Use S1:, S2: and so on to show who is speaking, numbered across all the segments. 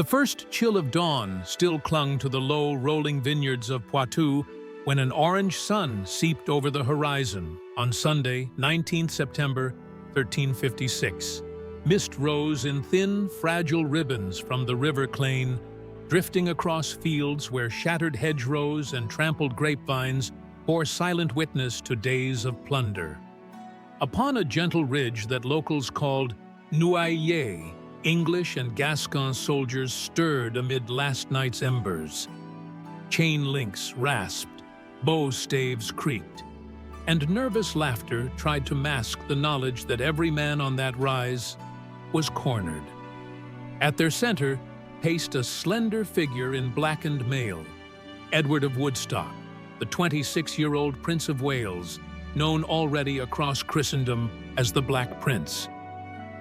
S1: The first chill of dawn still clung to the low, rolling vineyards of Poitou when an orange sun seeped over the horizon on Sunday, 19th September, 1356. Mist rose in thin, fragile ribbons from the river Claine, drifting across fields where shattered hedgerows and trampled grapevines bore silent witness to days of plunder. Upon a gentle ridge that locals called Noailles, English and Gascon soldiers stirred amid last night's embers. Chain links rasped, bow staves creaked, and nervous laughter tried to mask the knowledge that every man on that rise was cornered. At their center paced a slender figure in blackened mail, Edward of Woodstock, the 26-year-old Prince of Wales, known already across Christendom as the Black Prince.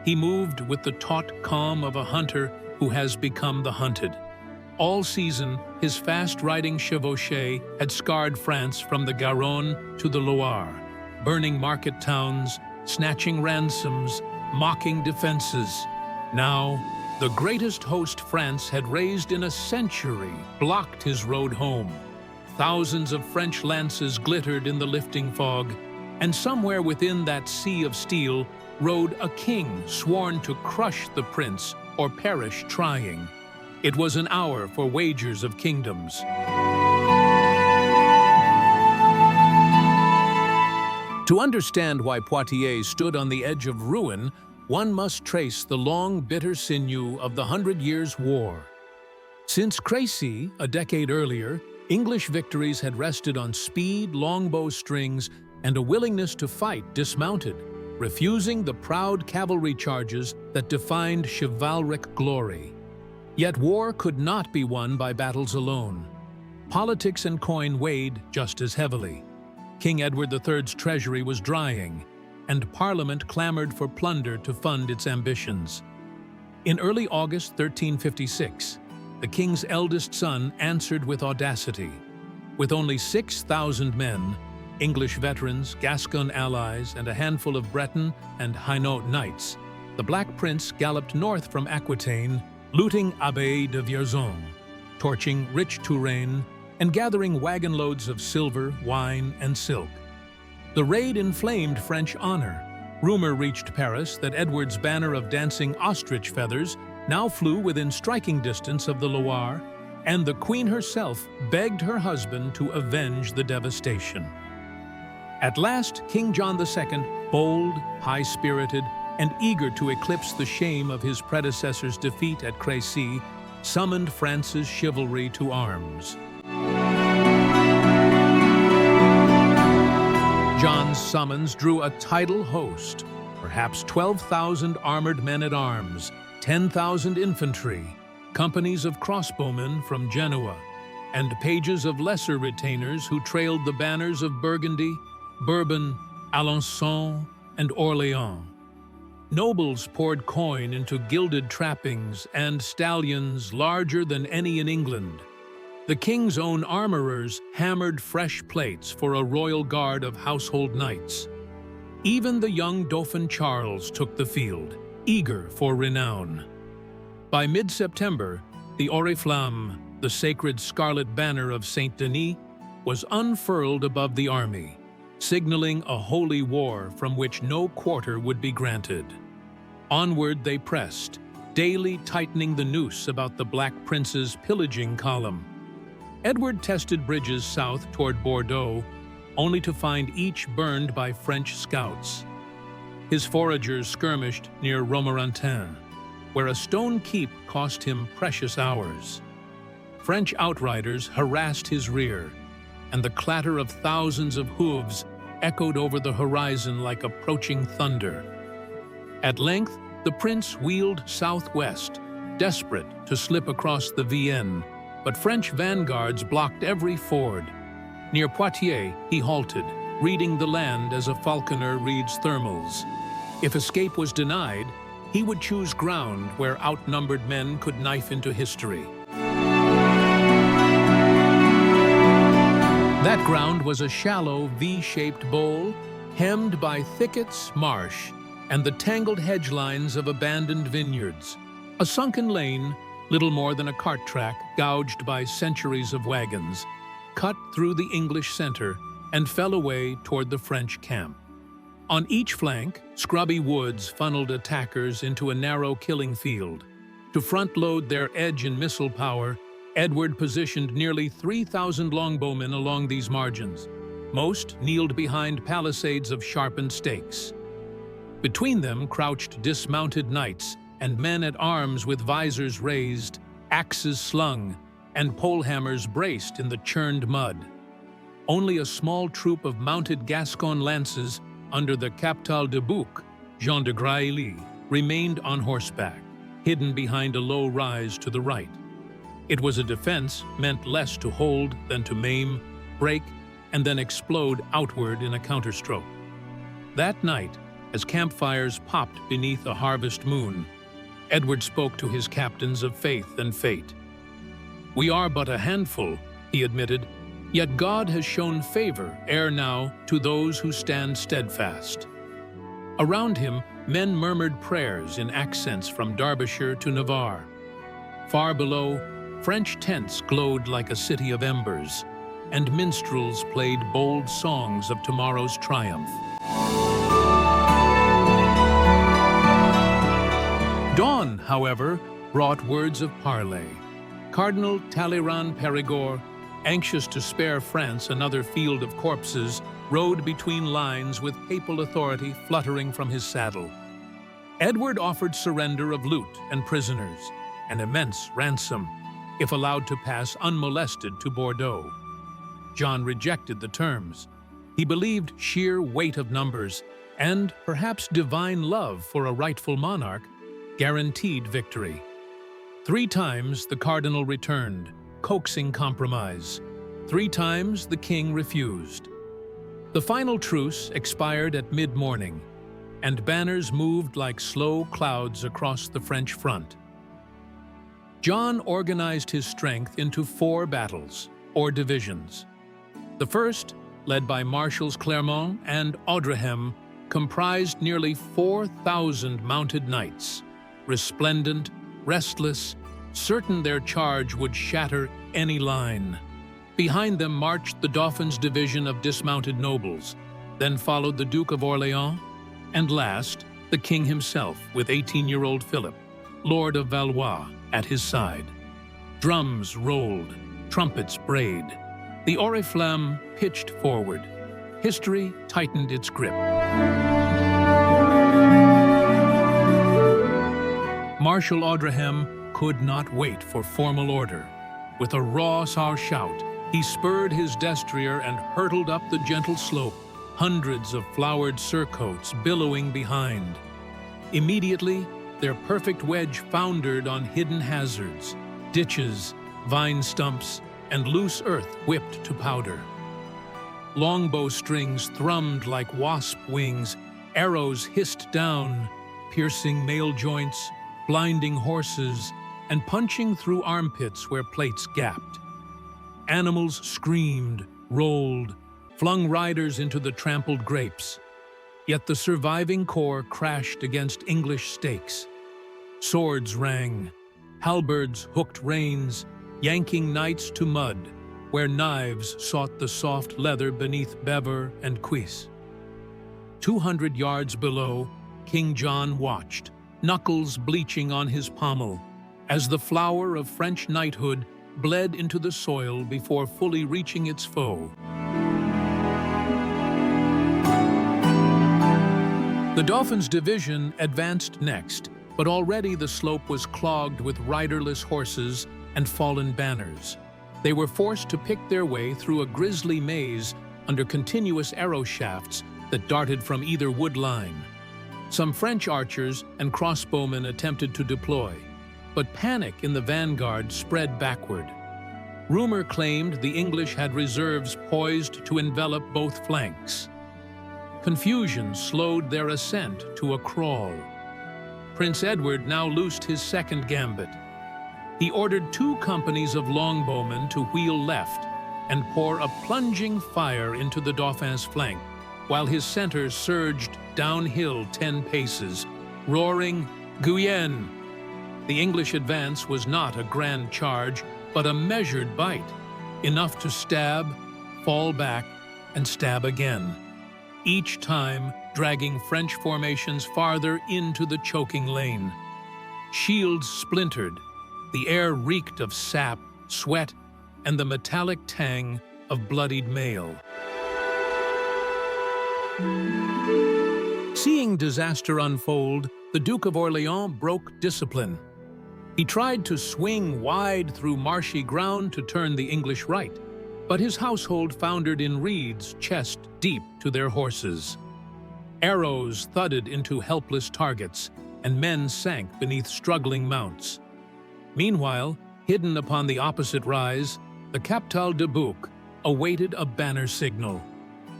S1: He moved with the taut calm of a hunter who has become the hunted. All season, his fast-riding chevauchée had scarred France from the Garonne to the Loire, burning market towns, snatching ransoms, mocking defenses. Now, the greatest host France had raised in a century blocked his road home. Thousands of French lances glittered in the lifting fog, and somewhere within that sea of steel rode a king sworn to crush the prince or perish trying. It was an hour for wagers of kingdoms. To understand why Poitiers stood on the edge of ruin, one must trace the long, bitter sinew of the 100 Years' War. Since Crécy, a decade earlier, English victories had rested on speed, longbow strings, and a willingness to fight dismounted, refusing the proud cavalry charges that defined chivalric glory. Yet war could not be won by battles alone. Politics and coin weighed just as heavily. King Edward III's treasury was drying, and Parliament clamored for plunder to fund its ambitions. In early August 1356, the king's eldest son answered with audacity. With only 6,000 men, English veterans, Gascon allies, and a handful of Breton and Hainaut knights, the Black Prince galloped north from Aquitaine, looting Abbaye de Vierzon, torching rich Touraine, and gathering wagon loads of silver, wine, and silk. The raid inflamed French honor. Rumor reached Paris that Edward's banner of dancing ostrich feathers now flew within striking distance of the Loire, and the Queen herself begged her husband to avenge the devastation. At last, King John II, bold, high-spirited, and eager to eclipse the shame of his predecessor's defeat at Crécy, summoned France's chivalry to arms. John's summons drew a tidal host, perhaps 12,000 armored men-at-arms, 10,000 infantry, companies of crossbowmen from Genoa, and pages of lesser retainers who trailed the banners of Burgundy, Bourbon, Alençon, and Orléans. Nobles poured coin into gilded trappings and stallions larger than any in England. The king's own armorers hammered fresh plates for a royal guard of household knights. Even the young Dauphin Charles took the field, eager for renown. By mid-September, the Oriflamme, the sacred scarlet banner of Saint Denis, was unfurled above the army, signaling a holy war from which no quarter would be granted. Onward they pressed, daily tightening the noose about the Black Prince's pillaging column. Edward tested bridges south toward Bordeaux, only to find each burned by French scouts. His foragers skirmished near Romorantin, where a stone keep cost him precious hours. French outriders harassed his rear, and the clatter of thousands of hooves echoed over the horizon like approaching thunder. At length, the prince wheeled southwest, desperate to slip across the Vienne, but French vanguards blocked every ford. Near Poitiers, he halted, reading the land as a falconer reads thermals. If escape was denied, he would choose ground where outnumbered men could knife into history. That ground was a shallow, V-shaped bowl, hemmed by thickets, marsh, and the tangled hedge lines of abandoned vineyards. A sunken lane, little more than a cart track gouged by centuries of wagons, cut through the English center and fell away toward the French camp. On each flank, scrubby woods funneled attackers into a narrow killing field. To front-load their edge and missile power, Edward positioned nearly 3,000 longbowmen along these margins. Most kneeled behind palisades of sharpened stakes. Between them crouched dismounted knights and men-at-arms with visors raised, axes slung, and polehammers braced in the churned mud. Only a small troop of mounted Gascon lances under the Captal de Bouc, Jean de Grailly, remained on horseback, hidden behind a low rise to the right. It was a defense meant less to hold than to maim, break, and then explode outward in a counterstroke. That night, as campfires popped beneath a harvest moon, Edward spoke to his captains of faith and fate. "We are but a handful," he admitted, "yet God has shown favor ere now to those who stand steadfast." Around him, men murmured prayers in accents from Derbyshire to Navarre. Far below, French tents glowed like a city of embers, and minstrels played bold songs of tomorrow's triumph. Dawn, however, brought words of parley. Cardinal Talleyrand Périgord, anxious to spare France another field of corpses, rode between lines with papal authority fluttering from his saddle. Edward offered surrender of loot and prisoners, an immense ransom, if allowed to pass unmolested to Bordeaux. John rejected the terms. He believed sheer weight of numbers and perhaps divine love for a rightful monarch guaranteed victory. 3 times the cardinal returned, coaxing compromise. 3 times the king refused. The final truce expired at mid-morning, and banners moved like slow clouds across the French front. John organized his strength into 4 battles, or divisions. The first, led by Marshals Clermont and Audrehem, comprised nearly 4,000 mounted knights, resplendent, restless, certain their charge would shatter any line. Behind them marched the Dauphin's division of dismounted nobles, then followed the Duke of Orléans, and last, the king himself with 18-year-old Philip, Lord of Valois, at his side. Drums rolled, trumpets brayed. The oriflamme pitched forward. History tightened its grip. Marshal Audrehem could not wait for formal order. With a raw shout, he spurred his destrier and hurtled up the gentle slope, hundreds of flowered surcoats billowing behind. Immediately, their perfect wedge foundered on hidden hazards, ditches, vine stumps, and loose earth whipped to powder. Longbow strings thrummed like wasp wings, arrows hissed down, piercing mail joints, blinding horses, and punching through armpits where plates gapped. Animals screamed, rolled, flung riders into the trampled grapes. Yet the surviving corps crashed against English stakes. Swords rang, halberds hooked reins, yanking knights to mud, where knives sought the soft leather beneath bever and cuisse. 200 yards below, King John watched, knuckles bleaching on his pommel, as the flower of French knighthood bled into the soil before fully reaching its foe. The Dauphin's division advanced next, but already the slope was clogged with riderless horses and fallen banners. They were forced to pick their way through a grisly maze under continuous arrow shafts that darted from either wood line. Some French archers and crossbowmen attempted to deploy, but panic in the vanguard spread backward. Rumor claimed the English had reserves poised to envelop both flanks. Confusion slowed their ascent to a crawl. Prince Edward now loosed his second gambit. He ordered 2 companies of longbowmen to wheel left and pour a plunging fire into the Dauphin's flank, while his center surged downhill 10 paces, roaring, "Guyenne!" The English advance was not a grand charge, but a measured bite, enough to stab, fall back, and stab again, each time dragging French formations farther into the choking lane. Shields splintered, the air reeked of sap, sweat, and the metallic tang of bloodied mail. Seeing disaster unfold, the Duke of Orléans broke discipline. He tried to swing wide through marshy ground to turn the English right, but his household foundered in reeds chest deep to their horses. Arrows thudded into helpless targets, and men sank beneath struggling mounts. Meanwhile, hidden upon the opposite rise, the Captal de Buch awaited a banner signal.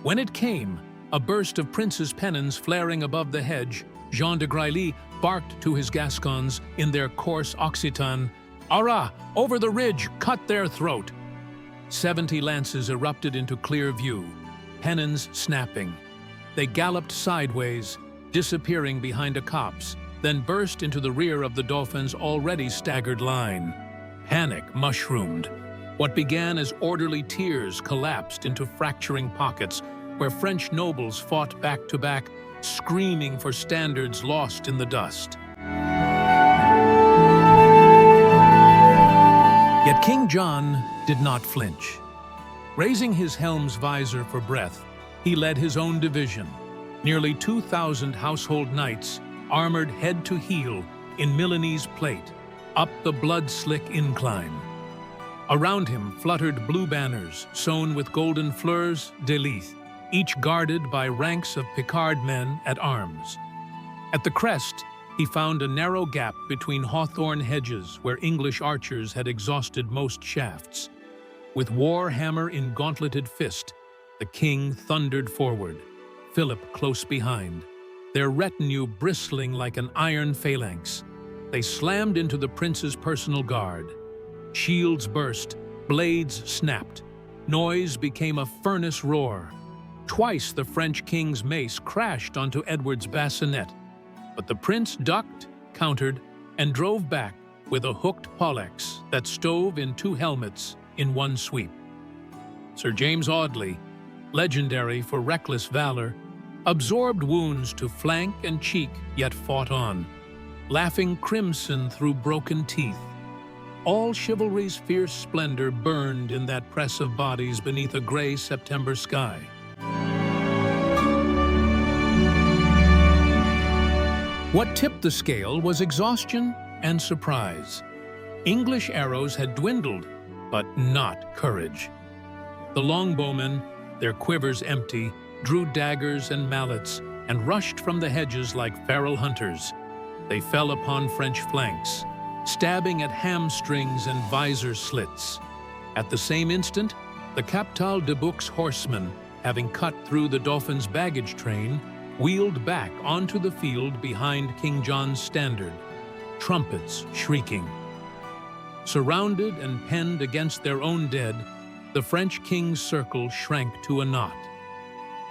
S1: When it came, a burst of princes' pennons flaring above the hedge, Jean de Grailly barked to his Gascons in their coarse Occitan, "Arrah! Over the ridge! Cut their throat!" 70 lances erupted into clear view, pennons snapping. They galloped sideways, disappearing behind a copse, then burst into the rear of the Dauphin's already staggered line. Panic mushroomed. What began as orderly tiers collapsed into fracturing pockets, where French nobles fought back to back, screaming for standards lost in the dust. Yet King John did not flinch. Raising his helm's visor for breath, he led his own division, nearly 2,000 household knights, armored head to heel in Milanese plate, up the blood-slick incline. Around him fluttered blue banners sewn with golden fleurs de lis, each guarded by ranks of Picard men at arms. At the crest, he found a narrow gap between hawthorn hedges where English archers had exhausted most shafts. With war hammer in gauntleted fist, the king thundered forward, Philip close behind, their retinue bristling like an iron phalanx. They slammed into the prince's personal guard. Shields burst, blades snapped. Noise became a furnace roar. Twice the French king's mace crashed onto Edward's bassinet, but the prince ducked, countered, and drove back with a hooked poleaxe that stove in 2 helmets in one sweep. Sir James Audley, legendary for reckless valor, absorbed wounds to flank and cheek, yet fought on, laughing crimson through broken teeth. All chivalry's fierce splendor burned in that press of bodies beneath a gray September sky. What tipped the scale was exhaustion and surprise. English arrows had dwindled, but not courage. The longbowmen, their quivers empty, drew daggers and mallets and rushed from the hedges like feral hunters. They fell upon French flanks, stabbing at hamstrings and visor slits. At the same instant, the Captal de Buch's horsemen, having cut through the Dauphin's baggage train, wheeled back onto the field behind King John's standard, trumpets shrieking. Surrounded and penned against their own dead, the French king's circle shrank to a knot.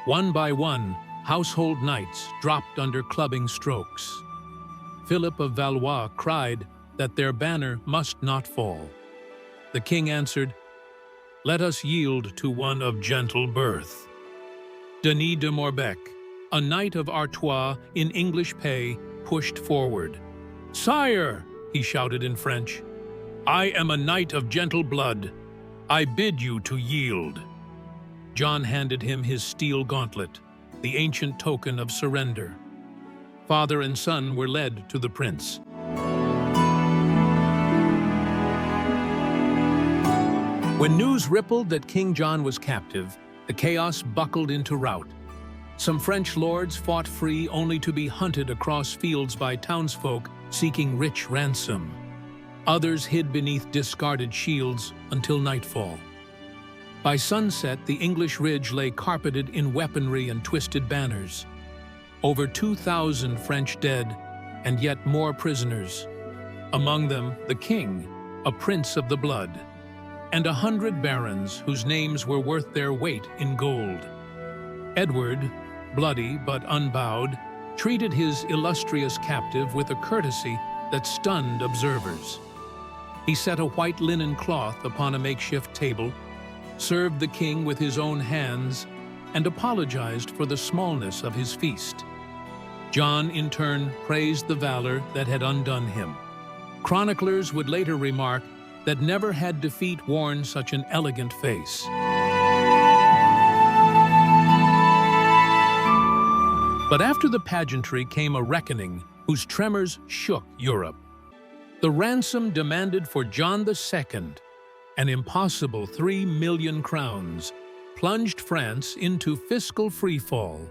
S1: One by one, household knights dropped under clubbing strokes. Philip of Valois cried that their banner must not fall. The king answered, "Let us yield to one of gentle birth." Denis de Morbec, a knight of Artois in English pay, pushed forward. "Sire," he shouted in French, "I am a knight of gentle blood. I bid you to yield." John handed him his steel gauntlet, the ancient token of surrender. Father and son were led to the prince. When news rippled that King John was captive, the chaos buckled into rout. Some French lords fought free only to be hunted across fields by townsfolk seeking rich ransom. Others hid beneath discarded shields until nightfall. By sunset, the English ridge lay carpeted in weaponry and twisted banners. Over 2,000 French dead, and yet more prisoners. Among them, the king, a prince of the blood, and 100 barons whose names were worth their weight in gold. Edward, bloody but unbowed, treated his illustrious captive with a courtesy that stunned observers. He set a white linen cloth upon a makeshift table, served the king with his own hands, and apologized for the smallness of his feast. John, in turn, praised the valor that had undone him. Chroniclers would later remark that never had defeat worn such an elegant face. But after the pageantry came a reckoning whose tremors shook Europe. The ransom demanded for John II, an impossible 3 million crowns, plunged France into fiscal freefall.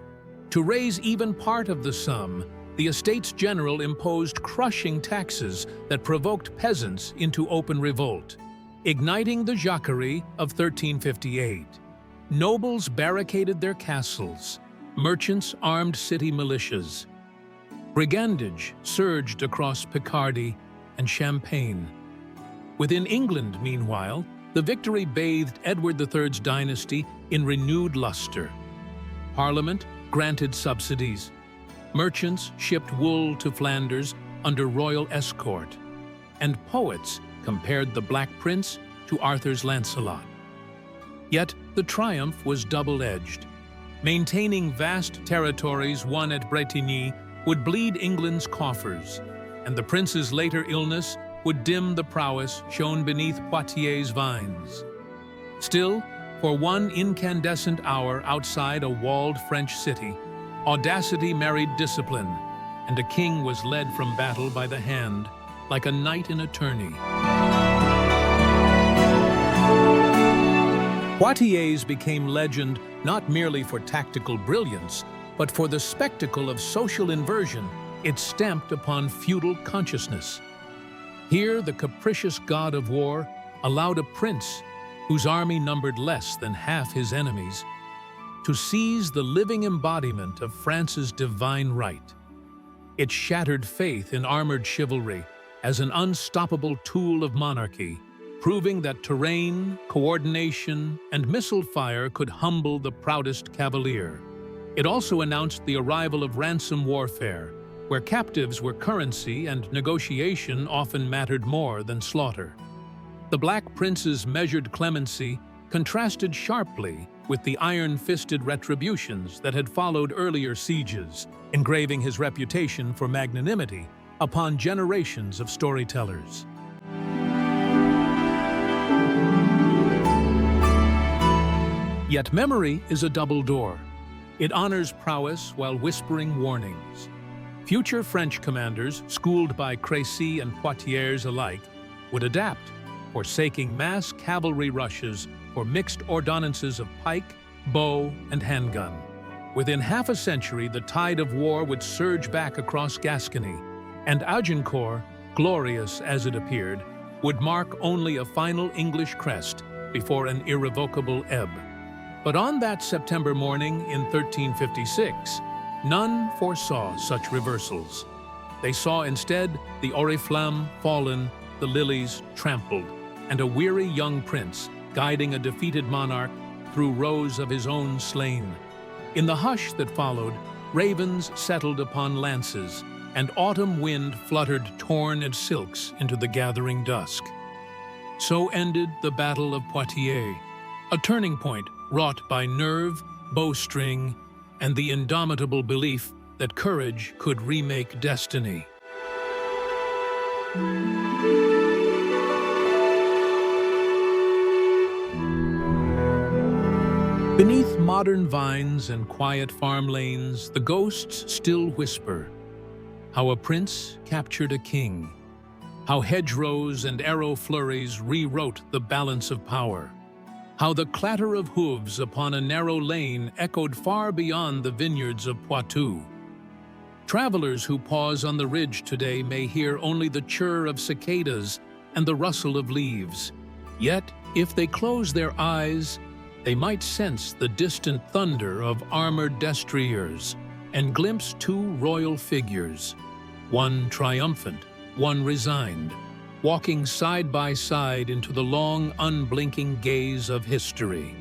S1: To raise even part of the sum, the Estates General imposed crushing taxes that provoked peasants into open revolt, igniting the Jacquerie of 1358. Nobles barricaded their castles, merchants armed city militias. Brigandage surged across Picardy and Champagne. Within England, meanwhile, the victory bathed Edward III's dynasty in renewed luster. Parliament granted subsidies. Merchants shipped wool to Flanders under royal escort. And poets compared the Black Prince to Arthur's Lancelot. Yet the triumph was double-edged. Maintaining vast territories won at Bretigny would bleed England's coffers, and the prince's later illness would dim the prowess shown beneath Poitiers' vines. Still, for one incandescent hour outside a walled French city, audacity married discipline, and a king was led from battle by the hand, like a knight in a tourney. Poitiers became legend not merely for tactical brilliance, but for the spectacle of social inversion it stamped upon feudal consciousness. Here, the capricious god of war allowed a prince, whose army numbered less than half his enemies, to seize the living embodiment of France's divine right. It shattered faith in armored chivalry as an unstoppable tool of monarchy, proving that terrain, coordination, and missile fire could humble the proudest cavalier. It also announced the arrival of ransom warfare, where captives were currency and negotiation often mattered more than slaughter. The Black Prince's measured clemency contrasted sharply with the iron-fisted retributions that had followed earlier sieges, engraving his reputation for magnanimity upon generations of storytellers. Yet memory is a double door. It honors prowess while whispering warnings. Future French commanders, schooled by Crécy and Poitiers alike, would adapt, forsaking mass cavalry rushes for mixed ordonnances of pike, bow, and handgun. Within half a century, the tide of war would surge back across Gascony, and Agincourt, glorious as it appeared, would mark only a final English crest before an irrevocable ebb. But on that September morning in 1356, none foresaw such reversals. They saw instead the oriflamme fallen, the lilies trampled, and a weary young prince guiding a defeated monarch through rows of his own slain. In the hush that followed, ravens settled upon lances, and autumn wind fluttered torn and silks into the gathering dusk. So ended the Battle of Poitiers, a turning point wrought by nerve, bowstring, and the indomitable belief that courage could remake destiny. Beneath modern vines and quiet farm lanes, the ghosts still whisper how a prince captured a king, how hedgerows and arrow flurries rewrote the balance of power, how the clatter of hooves upon a narrow lane echoed far beyond the vineyards of Poitou. Travelers who pause on the ridge today may hear only the chirr of cicadas and the rustle of leaves. Yet, if they close their eyes, they might sense the distant thunder of armored destriers and glimpse two royal figures, one triumphant, one resigned, walking side by side into the long, unblinking gaze of history.